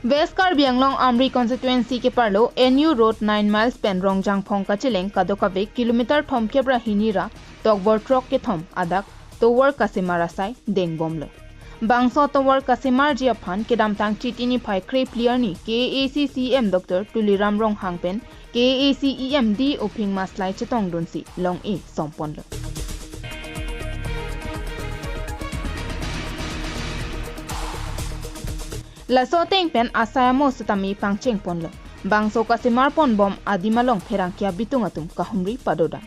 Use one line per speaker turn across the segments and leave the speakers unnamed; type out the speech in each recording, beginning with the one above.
West Karbi Anglong Amri constituency ke parlo NU road 9 miles pen rongjang phong ka chileng kadokave kilometer thom kebra hinira tokbor truck ke thom adak towar kasimara sai deng bomlo bangso towar kasimar ji aphan kedam tang chitini phai kre player ni KACCM Dr Tuliram Rong hangpen KACEM D oping maslai chetong donsi long e somponlo Laso teng pen asayamo sutami pangcheng ponlo bangso kasimar pon bom adimalong pherangkia bitungatum kahumri padoda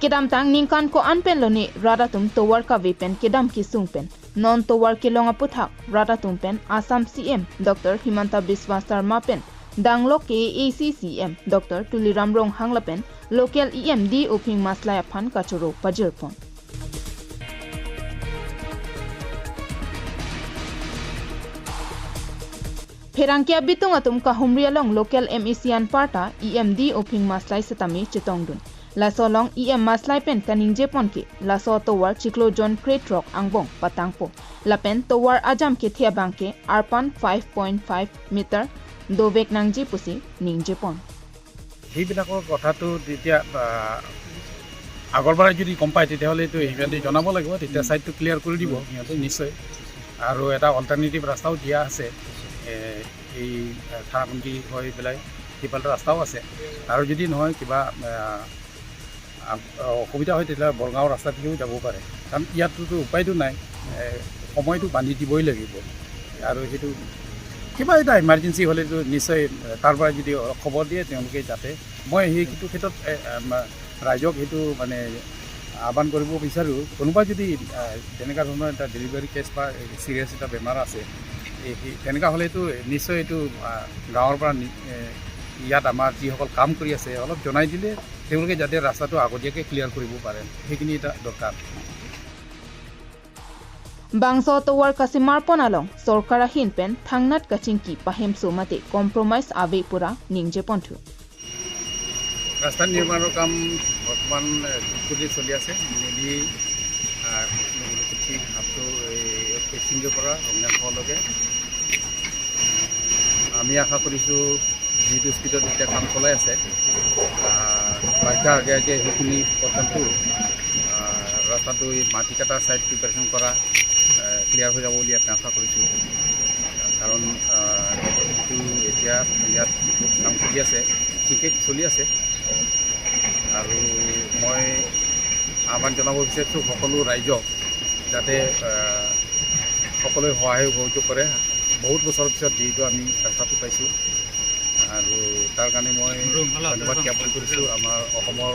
kedam tang ningkan ko anpen loni radatum towar ka vepen kedam ki sungpen non towar ke longa puthak radatum pen Assam CM Dr Himanta Biswa Sarma pen danglo ke ACCM Dr Tuliram Rong hanglapen local EMD oping maslai aphan kachoro pajirpon Pherangkia bitung atum ka humrialong local MECN parta EMD oping maslai setami chitongdun lasolong EM maslai pen kaning jepon ke laso towar chiklo John crate rock angbong patangpo lapen towar ajam ke thiabang ke arpan 5.5 meter dovek nangji pusi ning jepon
সেইবিলাকৰ কথাটো তেতিয়া আগৰবাৰ যদি কম পায় তেতিয়াহ'লে এইটো সিহঁতে জনাব লাগিব তেতিয়া সাইডটো ক্লিয়াৰ কৰি দিব সিহঁতে নিশ্চয় আৰু এটা অল্টাৰনেটিভ ৰাস্তাও দিয়া আছে এই থাৰাকুণ্ডি হৈ পেলাই সিফালে ৰাস্তাও আছে আৰু যদি নহয় কিবা অসুবিধা হয় তেতিয়া বৰগাঁও ৰাস্তাটোও যাব পাৰে কাৰণ ইয়াততো উপায়টো নাই সময়টো বান্ধি দিবই লাগিব আৰু সেইটো কিবা এটা ইমাৰ্জেঞ্চি হ'লেতো নিশ্চয় তাৰ পৰা যদি খবৰ দিয়ে তেওঁলোকে যাতে মই সেইটো ক্ষেত্ৰত ৰাইজক সেইটো মানে আহ্বান কৰিব বিচাৰোঁ কোনোবা যদি তেনেকুৱা ধৰণৰ এটা ডেলিভাৰী কেছ বা চিৰিয়াছ এটা বেমাৰ আছে তেনেকুৱা হ'লেতো নিশ্চয় এইটো গাঁৱৰ পৰা ইয়াত আমাৰ যিসকল কাম কৰি আছে অলপ জনাই দিলে তেওঁলোকে যাতে ৰাস্তাটো আগতীয়াকৈ ক্লিয়াৰ কৰিব পাৰে সেইখিনি এটা দৰকাৰ
Bangso towar kasimar ponalong sorkara hinpen thangnat kachingki pahem sumate compromise ave pura ningje pontu
ৰাস্তা নিৰ্মাণৰ কাম বৰ্তমান চলি আছে মেলি আপটো পেচিংৰ পৰা ৰঙিয়াললৈকে আমি আশা কৰিছোঁ যিটো স্পীডত এতিয়া কাম চলাই আছে বাৰিষা আগে আগে সেইখিনি পৰ্যন্ত ৰাস্তাটো মাটি কটা ছাইড প্ৰিপাৰেশ্যন কৰা ক্লিয়াৰ হৈ যাব বুলি আমি আশা কৰিছোঁ কাৰণ এইটো এতিয়া ইয়াত কাম চলি আছে ঠিকে চলি আছে আৰু মই আহ্বান জনাব বিচাৰিছোঁ সকলো ৰাইজক যাতে সকলোৱে সহায় সহযোগ কৰে বহুত বছৰৰ পিছত যিহেতু আমি ৰাস্তাটো পাইছোঁ আৰু তাৰ কাৰণে মই ধন্যবাদ জ্ঞাপন কৰিছোঁ আমাৰ অসমৰ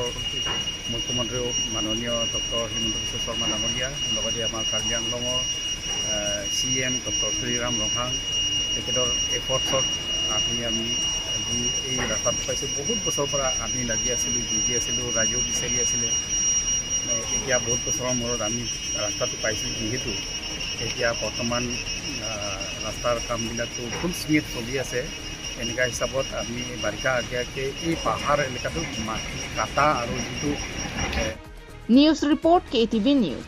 মুখ্যমন্ত্ৰী মাননীয় ডক্টৰ হিমন্ত বিশ্ব শৰ্মা ডাঙৰীয়া লগতে আমাৰ কাৰ্বি আংলঙৰ CM ডক্টৰ শ্ৰীৰাম ৰংহাং তেখেতৰ এফৰ্টছত আমি আজি এই ৰাস্তাটো পাইছোঁ বহুত বছৰৰ পৰা আমি লাগি আছিলোঁ যুঁজি আছিলোঁ ৰাইজেও বিচাৰি আছিলে এতিয়া বহুত বছৰৰ মূৰত আমি ৰাস্তাটো পাইছোঁ যিহেতু এতিয়া বৰ্তমান ৰাস্তাৰ কামবিলাকতো ফুল স্পীড চলি আছে এনেকুৱা হিচাপত আমি বাৰিষা আগেয়াকৈ এই পাহাৰ এলেকাটো মাটি কাটা আৰু যিটো
News report KTV News